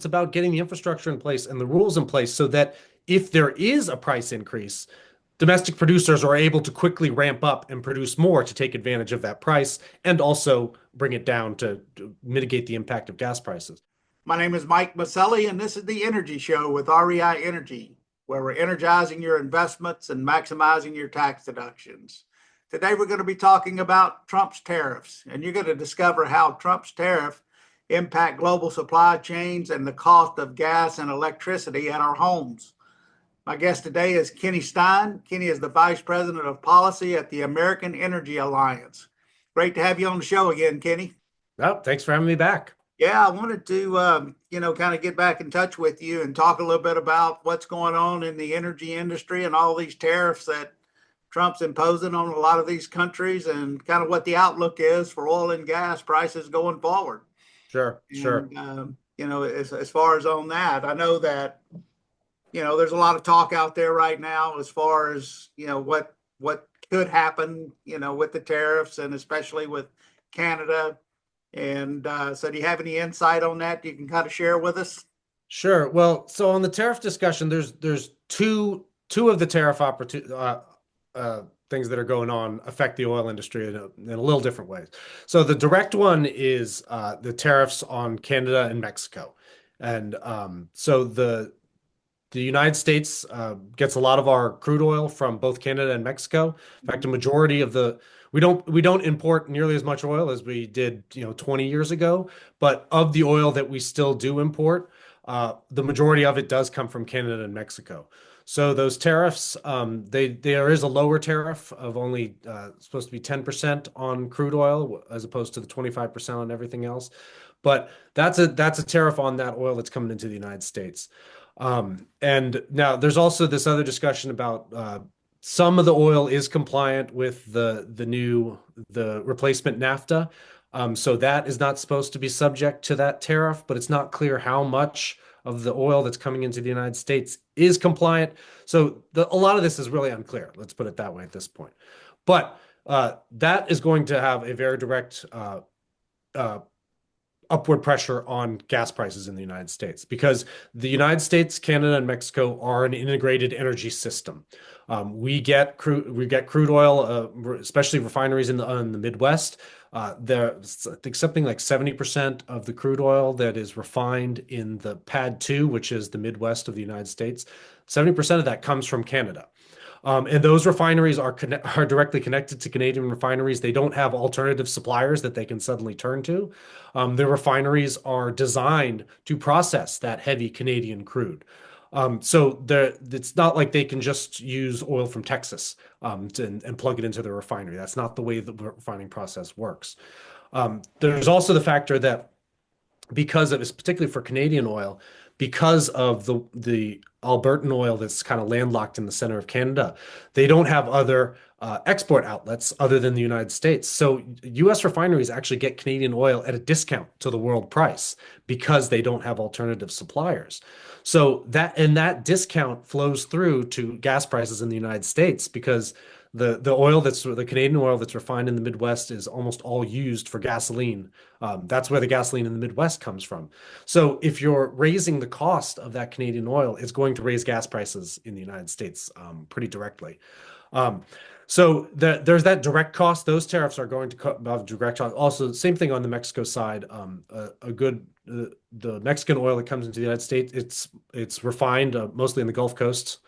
It's about getting the infrastructure in place and the rules in place so that if there is a price increase, domestic producers are able to quickly ramp up and produce more to take advantage of that price and also bring it down to mitigate the impact of gas prices. My name is Mike Mauceli, and this is the Energy Show with REI Energy, where we're energizing your investments and maximizing your tax deductions. Today, we're going to be talking about Trump's tariffs, and you're going to discover how Trump's tariff impact global supply chains and the cost of gas and electricity at our homes. My guest today is Kenny Stein. Kenny is the Vice President of Policy at the American Energy Alliance. Great to have you on the show again, Kenny. Oh, thanks for having me back. Yeah, I wanted to, kind of get back in touch with you and talk a little bit about what's going on in the energy industry and all these tariffs that Trump's imposing on a lot of these countries and kind of what the outlook is for oil and gas prices going forward. Sure, sure. And, as far as on that, I know that, there's a lot of talk out there right now as far as, what could happen, with the tariffs and especially with Canada. And so do you have any insight on that you can kind of share with us? Sure. Well, so on the tariff discussion, there's two of the tariff things that are going on affect the oil industry in a little different ways. So the direct one is the tariffs on Canada and Mexico, and so the United States gets a lot of our crude oil from both Canada and Mexico. In fact, a majority of the we don't import nearly as much oil as we did, 20 years ago. But of the oil that we still do import, the majority of it does come from Canada and Mexico. So those tariffs, there is a lower tariff of only supposed to be 10% on crude oil as opposed to the 25% on everything else. But that's a tariff on that oil that's coming into the United States. And now there's also this other discussion about some of the oil is compliant with the replacement NAFTA. So that is not supposed to be subject to that tariff, but it's not clear how much of the oil that's coming into the United States is compliant. So a lot of this is really unclear. Let's put it that way at this point. But that is going to have a very direct uh, upward pressure on gas prices in the United States because the United States, Canada, and Mexico are an integrated energy system. We get crude oil, especially refineries in the Midwest. There's, I think, something like 70% of the crude oil that is refined in the PAD 2, which is the Midwest of the United States. 70% of that comes from Canada. And those refineries are directly connected to Canadian refineries. They don't have alternative suppliers that they can suddenly turn to. The refineries are designed to process that heavy Canadian crude. So it's not like they can just use oil from Texas and plug it into the refinery. That's not the way the refining process works. There's also the factor that because of it's particularly for Canadian oil, because of the Albertan oil that's kind of landlocked in the center of Canada, they don't have other export outlets other than the United States. So U.S. refineries actually get Canadian oil at a discount to the world price because they don't have alternative suppliers. So that discount flows through to gas prices in the United States because the Canadian oil that's refined in the Midwest is almost all used for gasoline. That's where the gasoline in the Midwest comes from. So if you're raising the cost of that Canadian oil, it's going to raise gas prices in the United States pretty directly. Um, there's that direct cost. Those tariffs are going to have direct cost. Also, same thing on the Mexico side. The Mexican oil that comes into the United States, it's refined mostly in the Gulf Coast,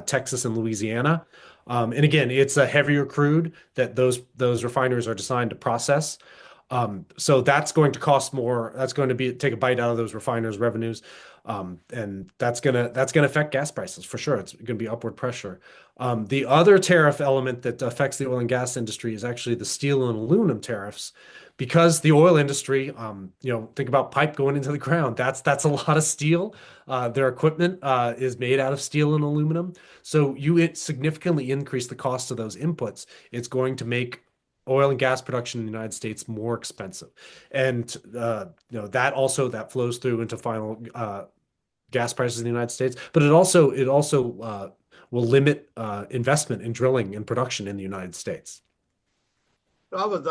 Texas and Louisiana. And again, it's a heavier crude that those refineries are designed to process. So that's going to cost more. That's going to take a bite out of those refiners' revenues. And that's gonna affect gas prices for sure. It's going to be upward pressure. The other tariff element that affects the oil and gas industry is actually the steel and aluminum tariffs, because the oil industry, think about pipe going into the ground. That's a lot of steel. Their equipment is made out of steel and aluminum. So significantly increase the cost of those inputs. It's going to make oil and gas production in the United States more expensive, and that flows through into final gas prices in the United States. But it also will limit investment in drilling and production in the United States. So I was,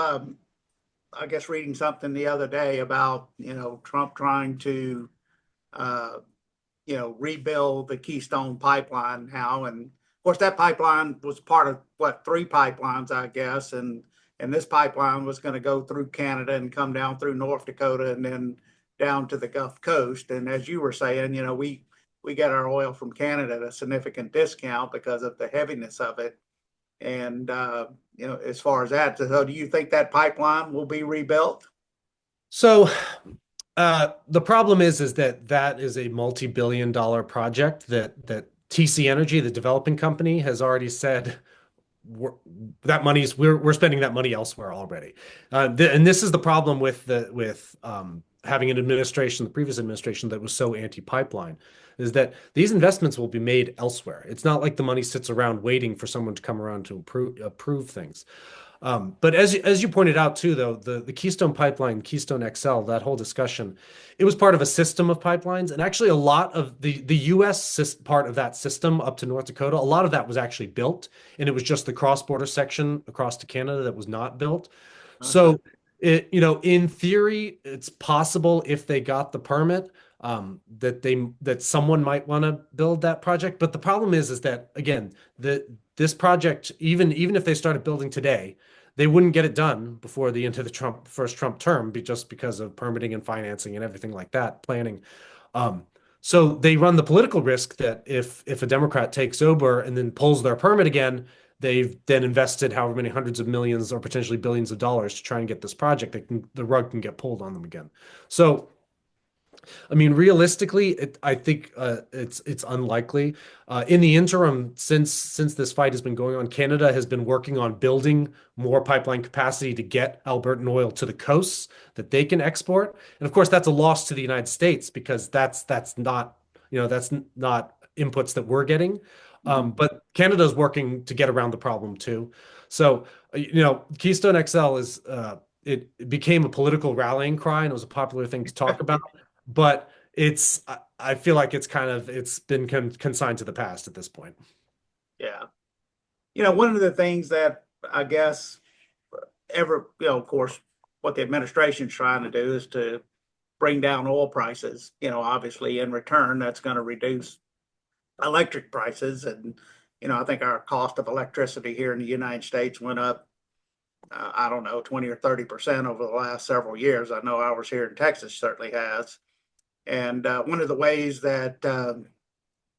I guess, reading something the other day about, Trump trying to uh, rebuild the Keystone pipeline now. And of course, that pipeline was part of what, three pipelines, I guess. And this pipeline was going to go through Canada and come down through North Dakota and then down to the Gulf Coast. And as you were saying, we get our oil from Canada at a significant discount because of the heaviness of it. And as far as that, so do you think that pipeline will be rebuilt? So the problem is that that is a multi-billion dollar project that TC Energy, the developing company, has already said we're, we're spending that money elsewhere already. And this is the problem with having an administration, the previous administration that was so anti-pipeline, is that these investments will be made elsewhere. It's not like the money sits around waiting for someone to come around to approve things. But as you pointed out too, though, the Keystone Pipeline, Keystone XL, that whole discussion, it was part of a system of pipelines, and actually a lot of the U.S. part of that system up to North Dakota, a lot of that was actually built, and it was just the cross-border section across to Canada that was not built. Okay. So in theory, it's possible if they got the permit, that someone might want to build that project. But the problem is that again, this project, even if they started building today, they wouldn't get it done before the end of the first Trump term, just because of permitting and financing and everything like that, planning. Um, so they run the political risk that if a Democrat takes over and then pulls their permit again, they've then invested however many hundreds of millions or potentially billions of dollars to try and get this project. The rug can get pulled on them again. So I mean, realistically, I think it's unlikely. In the interim, since this fight has been going on, Canada has been working on building more pipeline capacity to get Albertan oil to the coasts that they can export. And of course, that's a loss to the United States because that's not that's not inputs that we're getting. Mhm. But Canada's working to get around the problem too. So Keystone XL it became a political rallying cry and it was a popular thing to talk about, but I feel like it's been consigned to the past at this point. Yeah. One of the things that I guess of course, what the administration's trying to do is to bring down oil prices. Obviously, in return, that's going to reduce electric prices. And, I think our cost of electricity here in the United States went up, I don't know, 20 or 30% over the last several years. I know ours here in Texas certainly has. And one of the ways that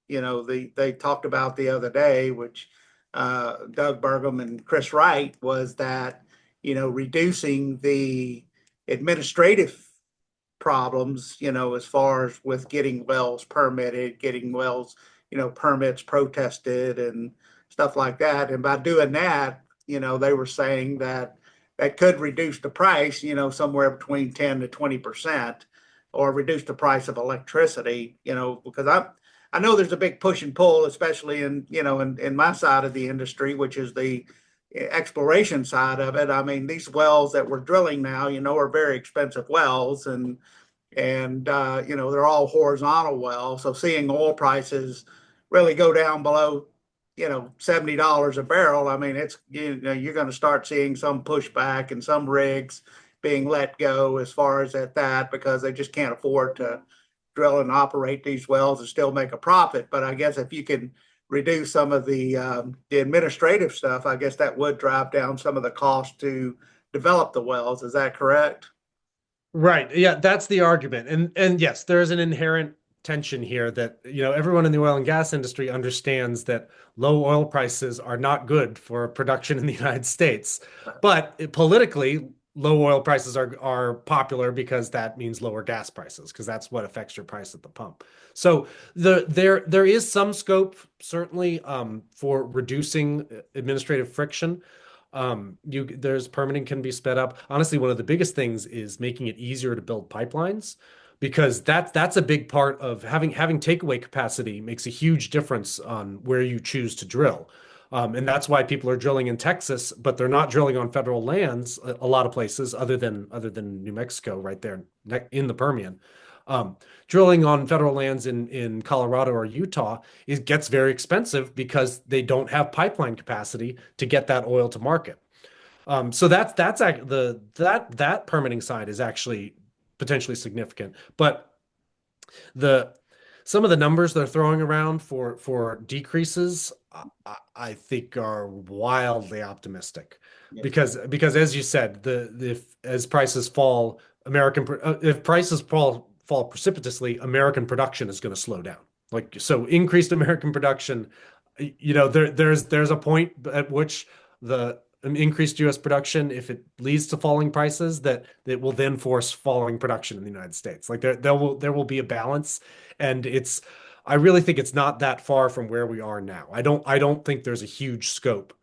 they talked about the other day, which Doug Burgum and Chris Wright, was that reducing the administrative problems, as far as with getting wells permitted, getting wells, permits protested and stuff like that. And by doing that, they were saying that that could reduce the price, somewhere between 10 to 20%, or reduce the price of electricity, because I know there's a big push and pull, especially in my side of the industry, which is the exploration side of it. I mean, these wells that we're drilling now, are very expensive wells, and they're all horizontal wells. So seeing oil prices really go down below $70 a barrel, I mean, it's you're going to start seeing some pushback and some rigs being let go as far as at that, because they just can't afford to drill and operate these wells and still make a profit. But I guess if you can reduce some of the administrative stuff, I guess that would drive down some of the cost to develop the wells. Is that correct? Right. Yeah, that's the argument. And yes, there is an inherent tension here that, everyone in the oil and gas industry understands that low oil prices are not good for production in the United States. But politically, low oil prices are popular because that means lower gas prices, because that's what affects your price at the pump. So there is some scope, certainly, for reducing administrative friction. There's permitting can be sped up. Honestly, one of the biggest things is making it easier to build pipelines, because that's a big part of having takeaway capacity makes a huge difference on where you choose to drill. And that's why people are drilling in Texas, but they're not drilling on federal lands a lot of places other than New Mexico, right there in the Permian. Drilling on federal lands in Colorado or Utah, it gets very expensive because they don't have pipeline capacity to get that oil to market. So that permitting side is actually potentially significant. But The some of the numbers they're throwing around for decreases, I think are wildly optimistic Yeah. because as you said, the if as prices fall, if prices fall precipitously, American production is going to slow down. Like so, increased American production, there's a point at which the increased U.S. production, if it leads to falling prices, that it will then force falling production in the United States. Like there will be a balance, and I really think it's not that far from where we are now. I don't think there's a huge scope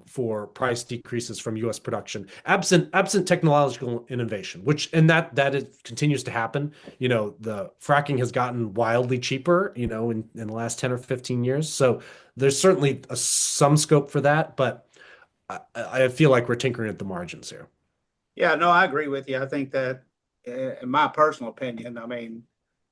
for price decreases from U.S. production, absent technological innovation, which and that it continues to happen. The fracking has gotten wildly cheaper, in the last 10 or 15 years. So there's certainly some scope for that, but I feel like we're tinkering at the margins here. Yeah, no, I agree with you. I think that, in my personal opinion, I mean,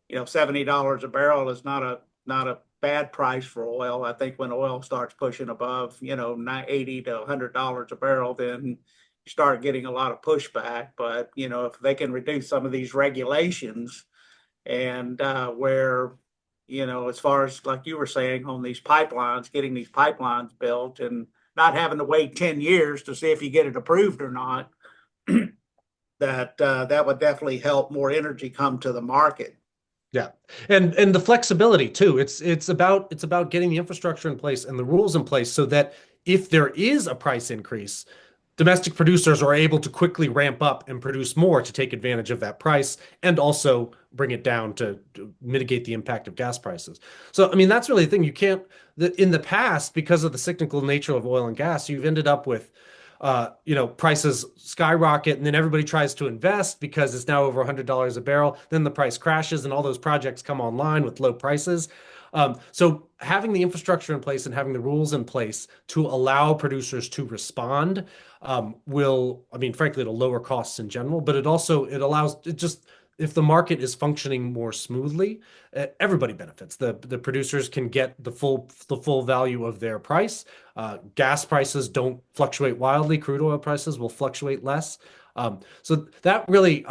$70 a barrel is not a bad price for oil. I think when oil starts pushing above, 80 to $100 a barrel, then you start getting a lot of pushback. But if they can reduce some of these regulations and where, as far as like you were saying on these pipelines, getting these pipelines built and not having to wait 10 years to see if you get it approved or not, that would definitely help more energy come to the market. Yeah. And the flexibility too. It's about getting the infrastructure in place and the rules in place so that if there is a price increase, domestic producers are able to quickly ramp up and produce more to take advantage of that price and also bring it down to mitigate the impact of gas prices. So, I mean, that's really the thing. In the past, because of the cyclical nature of oil and gas, you've ended up with prices skyrocket and then everybody tries to invest because it's now over $100 a barrel. Then the price crashes and all those projects come online with low prices. So having the infrastructure in place and having the rules in place to allow producers to respond I mean, frankly, it'll lower costs in general, but it allows it just if the market is functioning more smoothly, everybody benefits. The producers can get the full value of their price. Gas prices don't fluctuate wildly. Crude oil prices will fluctuate less. So that really,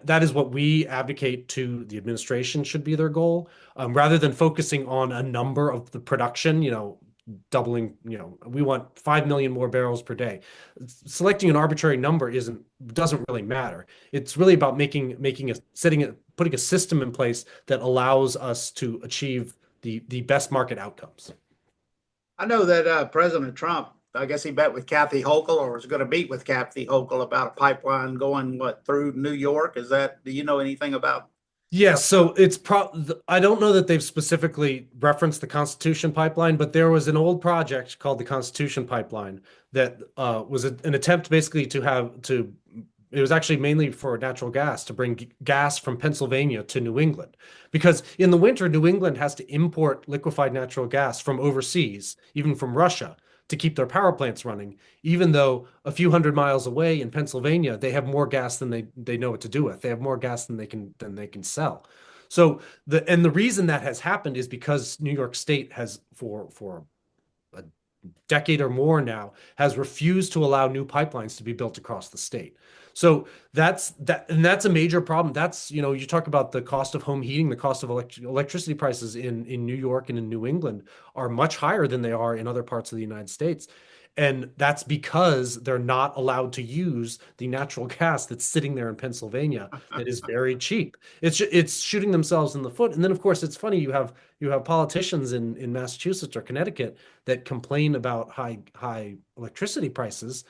that is what we advocate to the administration should be their goal, rather than focusing on a number of the production, doubling, we want 5 million more barrels per day. Selecting an arbitrary number doesn't really matter. It's really about putting a system in place that allows us to achieve the best market outcomes. I know that President Trump, I guess he met with Kathy Hochul or was going to meet with Kathy Hochul about a pipeline going through New York. Do you know anything about? Yes, so I don't know that they've specifically referenced the Constitution Pipeline, but there was an old project called the Constitution Pipeline that was an attempt basically it was actually mainly for natural gas to bring gas from Pennsylvania to New England. Because in the winter, New England has to import liquefied natural gas from overseas, even from Russia, to keep their power plants running, even though a few hundred miles away in Pennsylvania, they have more gas than they know what to do with. They have more gas than they can sell. So the reason that has happened is because New York State has for a decade or more now has refused to allow new pipelines to be built across the state. So and that's a major problem. You talk about the cost of home heating, the cost of electricity prices in New York and in New England are much higher than they are in other parts of the United States. And that's because they're not allowed to use the natural gas that's sitting there in Pennsylvania that is very cheap. It's shooting themselves in the foot. And then, of course, it's funny you have politicians in Massachusetts or Connecticut that complain about high electricity prices.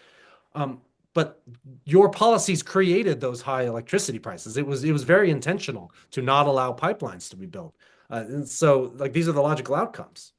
But your policies created those high electricity prices. It was very intentional to not allow pipelines to be built. And so, like, these are the logical outcomes.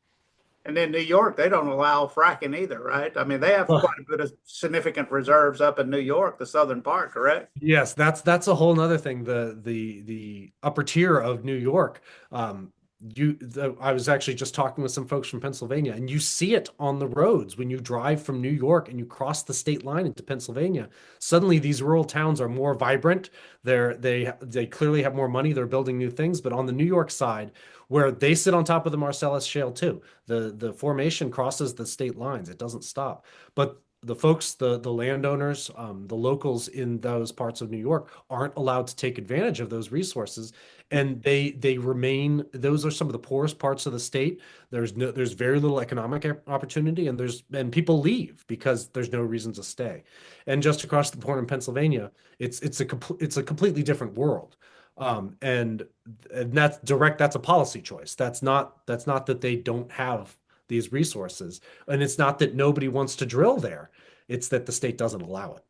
And then New York, they don't allow fracking either, right? I mean, they have Well, quite a bit of significant reserves up in New York, the southern part, correct? yes, that's a whole nother thing. The upper tier of New York. I was actually just talking with some folks from Pennsylvania, and you see it on the roads when you drive from New York and you cross the state line into Pennsylvania. Suddenly, these rural towns are more vibrant. They clearly have more money. They're building new things. But on the New York side, where they sit on top of the Marcellus Shale too, the formation crosses the state lines. It doesn't stop. But the folks, the landowners, the locals in those parts of New York aren't allowed to take advantage of those resources, and they remain. Those are some of the poorest parts of the state. There's very little economic opportunity, and people leave because there's no reason to stay. And just across the border in Pennsylvania, it's a completely different world. And that's direct. That's a policy choice. That's not that they don't have these resources. And it's not that nobody wants to drill there. It's that the state doesn't allow it.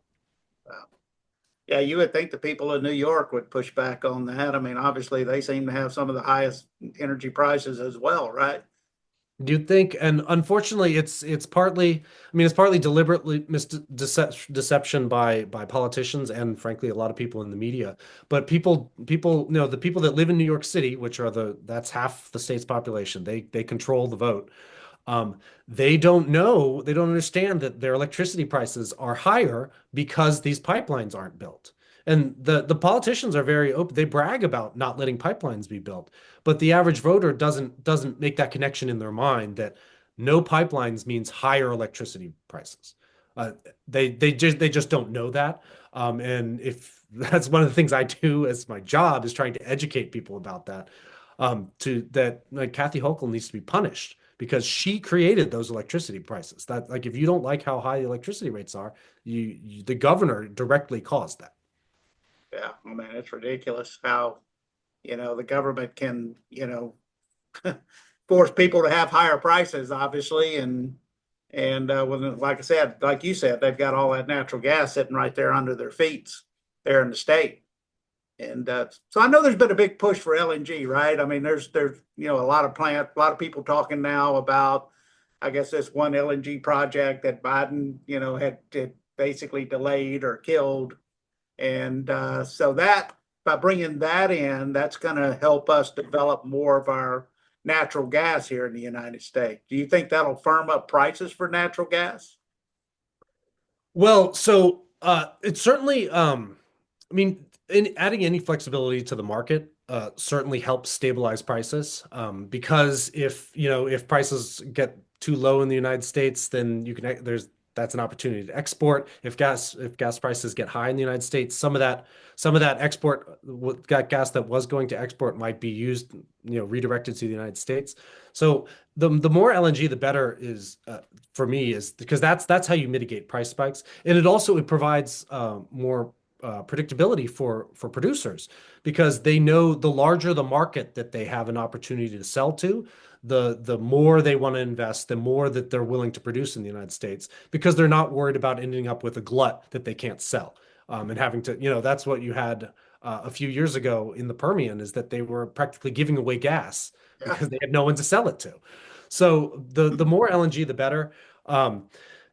Yeah, you would think the people of New York would push back on that. I mean, obviously, they seem to have some of the highest energy prices as well, right? You'd think, and unfortunately, it's partly, I mean, it's partly deliberately deception by politicians and frankly a lot of people in the media. But the people that live in New York City, which are that's half the state's population, they control the vote. They don't know, they don't understand that their electricity prices are higher because these pipelines aren't built. And the politicians are very open. They brag about not letting pipelines be built, but the average voter doesn't make that connection in their mind that no pipelines means higher electricity prices. Uh, they just don't know that. And if that's one of the things I do as my job is trying to educate people about that, to that like Kathy Hochul needs to be punished because she created those electricity prices. That like if you don't like how high the electricity rates are, the governor directly caused that. Yeah, I mean, it's ridiculous how, the government can, force people to have higher prices, obviously, and when, like I said, like you said, they've got all that natural gas sitting right there under their feet there in the state. And so I know there's been a big push for LNG, right? I mean, there's a lot of a lot of people talking now about, I guess, this one LNG project that Biden, had basically delayed or killed, and so that by bringing that in, that's going to help us develop more of our natural gas here in the United States. Do you think that'll firm up prices for natural gas? Well, so it's certainly, I mean, adding any flexibility to the market certainly helps stabilize prices. Because if prices get too low in the United States, then that's an opportunity to export. If gas prices get high in the United States, some of that export got gas that was going to export might be used, redirected to the United States. So the more LNG, the better is for me is because that's how you mitigate price spikes, and it provides more predictability for producers because they know the larger the market that they have an opportunity to sell to, the more they want to invest, the more that they're willing to produce in the United States because they're not worried about ending up with a glut that they can't sell. And having to, that's what you had a few years ago in the Permian is that they were practically giving away gas Yeah. because they had no one to sell it to. So the more LNG, the better. Um,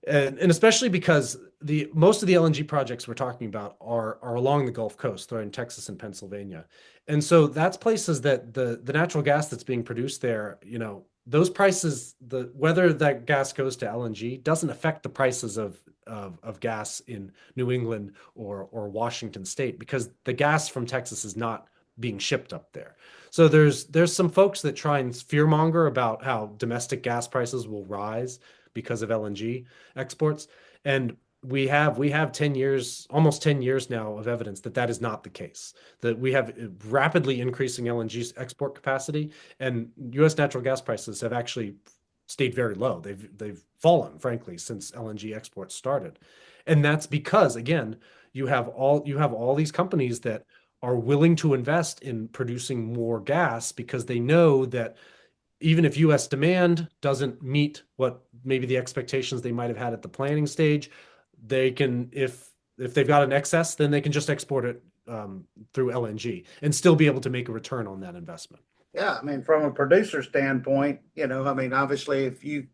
and especially because the most of the LNG projects we're talking about are along the Gulf Coast. They're in Texas and Pennsylvania. And so that's places that the natural gas that's being produced there, those prices, whether that gas goes to LNG doesn't affect the prices of gas in New England or Washington State because the gas from Texas is not being shipped up there. So there's some folks that try and fearmonger about how domestic gas prices will rise because of LNG exports. And we have 10 years, almost 10 years now of evidence that that is not the case. That we have rapidly increasing LNG export capacity, and U.S. natural gas prices have actually stayed very low. They've fallen, frankly, since LNG exports started. And that's because, again, you have all these companies that are willing to invest in producing more gas because they know that even if US demand doesn't meet what maybe the expectations they might have had at the planning stage, they can, if they've got an excess, then they can just export it through LNG and still be able to make a return on that investment. Yeah, I mean, from a producer standpoint, I mean, obviously, if you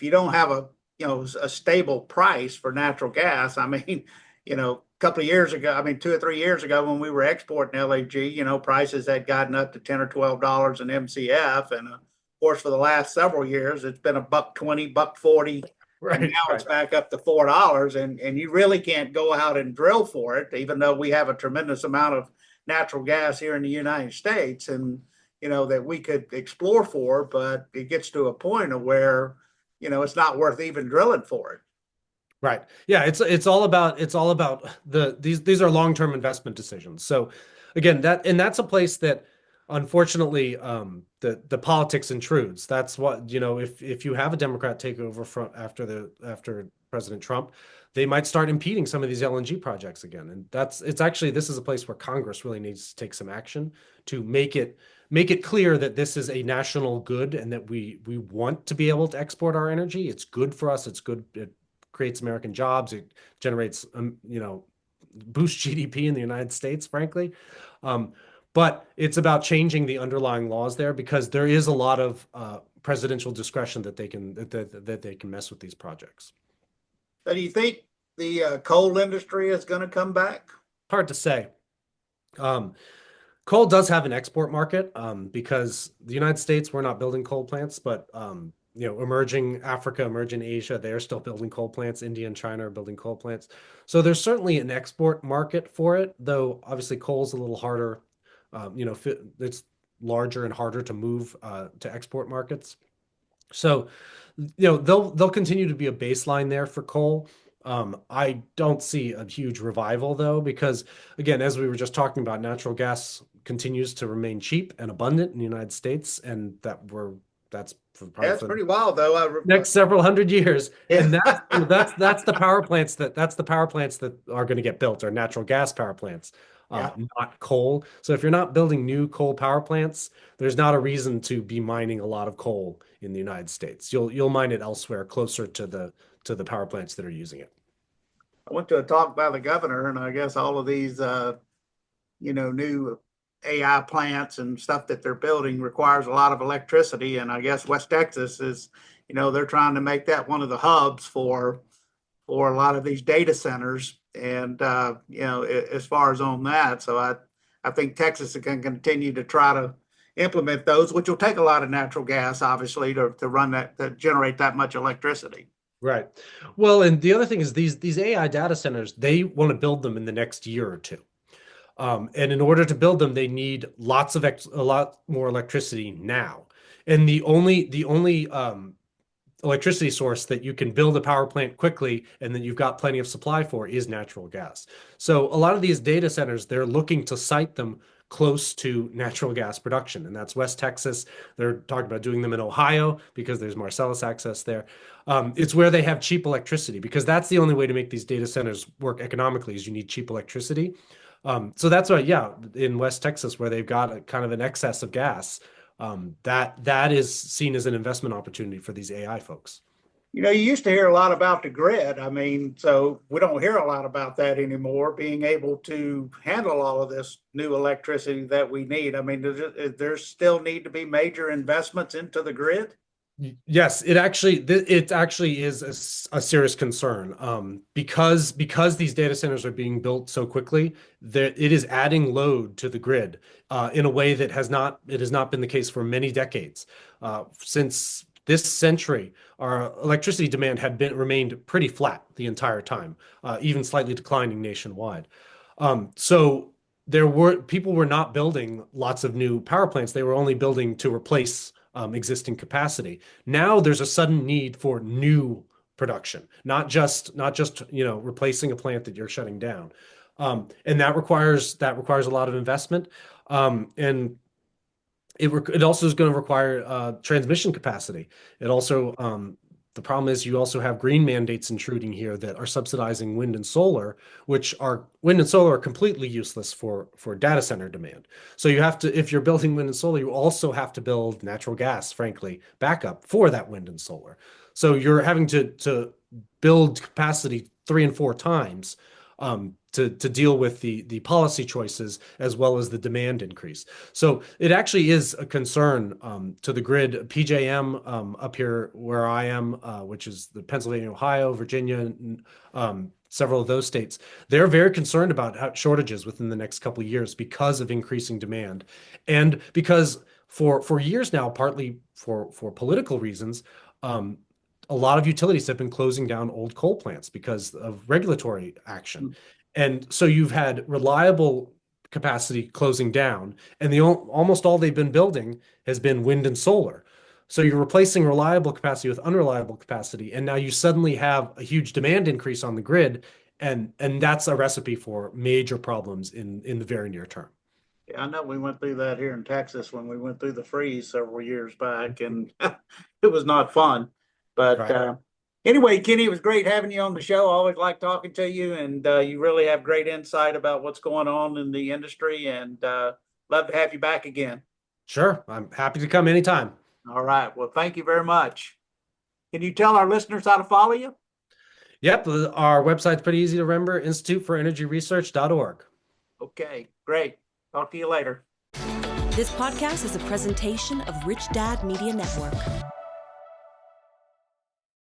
don't have a stable price for natural gas, I mean, a couple of years ago, I mean 2 or 3 years ago when we were exporting LNG, prices had gotten up to $10 or $12 an MCF, and of course for the last several years it's been a $1.20, $1.40, and Right, now it's right. back up to $4, and you really can't go out and drill for it, even though we have a tremendous amount of natural gas here in the United States, and that we could explore for, but it gets to a point of where it's not worth even drilling for it. Right. Yeah, it's all about these are long-term investment decisions. So again, that's a place that unfortunately the politics intrudes. That's what, if you have a Democrat take over from after President Trump, they might start impeding some of these LNG projects again. And this is a place where Congress really needs to take some action to make it clear that this is a national good and that we want to be able to export our energy. It's good for us. It's good. It creates American jobs. It generates, boosts GDP in the United States, frankly. Um, but it's about changing the underlying laws there because there is a lot of presidential discretion that they can mess with these projects. So do you think the coal industry is going to come back? Hard to say. Um, Coal does have an export market because the United States, we're not building coal plants, but emerging Africa, emerging Asia, they're still building coal plants. India and China are building coal plants. So there's certainly an export market for it, though obviously coal's a little harder. It's larger and harder to move to export markets. So, they'll continue to be a baseline there for coal. I don't see a huge revival though, because again, as we were just talking about, natural gas continues to remain cheap and abundant in the United States, and that's Yeah, probably it's for the pretty wild though. next several hundred years. Yeah. And that's the power plants that are going to get built are natural gas power plants, Yeah. not coal. So if you're not building new coal power plants, there's not a reason to be mining a lot of coal in the United States. You'll mine it elsewhere, closer to the power plants that are using it. I went to a talk by the governor, and I guess all of these, new AI plants and stuff that they're building requires a lot of electricity. And I guess West Texas is, they're trying to make that one of the hubs for a lot of these data centers. And as far as on that, so I think Texas is going to continue to try to implement those, which will take a lot of natural gas, obviously, to run that to generate that much electricity. Right. Well, and the other thing is these AI data centers, they want to build them in the next year or two. And in order to build them, they need a lot more electricity now. And the only electricity source that you can build a power plant quickly and then you've got plenty of supply for is natural gas. So a lot of these data centers, they're looking to site them close to natural gas production, and that's West Texas. They're talking about doing them in Ohio because there's Marcellus access there. It's where they have cheap electricity because that's the only way to make these data centers work economically is you need cheap electricity. So that's why, yeah, in West Texas where they've got a kind of an excess of gas, that is seen as an investment opportunity for these AI folks. You used to hear a lot about the grid. I mean, so we don't hear a lot about that anymore, being able to handle all of this new electricity that we need. I mean, there still need to be major investments into the grid? Yes, it actually is a serious concern because these data centers are being built so quickly that it is adding load to the grid in a way that has not been the case for many decades. Since this century, our electricity demand had remained pretty flat the entire time, even slightly declining nationwide. So people were not building lots of new power plants. They were only building to replace existing capacity. Now there's a sudden need for new production, not just replacing a plant that you're shutting down, and that requires a lot of investment, and it also is going to require transmission capacity. It also The problem is you also have green mandates intruding here that are subsidizing wind and solar, which are wind and solar are completely useless for data center demand. So you have to, if you're building wind and solar, you also have to build natural gas, frankly, backup for that wind and solar. So you're having to build capacity 3 and 4 times to deal with the policy choices as well as the demand increase. So it actually is a concern to the grid. PJM up here where I am, which is the Pennsylvania, Ohio, Virginia, several of those states, they're very concerned about shortages within the next couple of years because of increasing demand, and because for years now, partly for political reasons. A lot of utilities have been closing down old coal plants because of regulatory action. And so you've had reliable capacity closing down, and almost all they've been building has been wind and solar. So you're replacing reliable capacity with unreliable capacity, and now you suddenly have a huge demand increase on the grid, and that's a recipe for major problems in the very near term. Yeah, I know we went through that here in Texas when we went through the freeze several years back, and it was not fun. But Right. anyway, Kenny, it was great having you on the show. I always like talking to you, and you really have great insight about what's going on in the industry, and love to have you back again. Sure. I'm happy to come anytime. All right. Well, thank you very much. Can you tell our listeners how to follow you? Yep. Our website's pretty easy to remember, instituteforenergyresearch.org. Okay, great. Talk to you later. This podcast is a presentation of Rich Dad Media Network.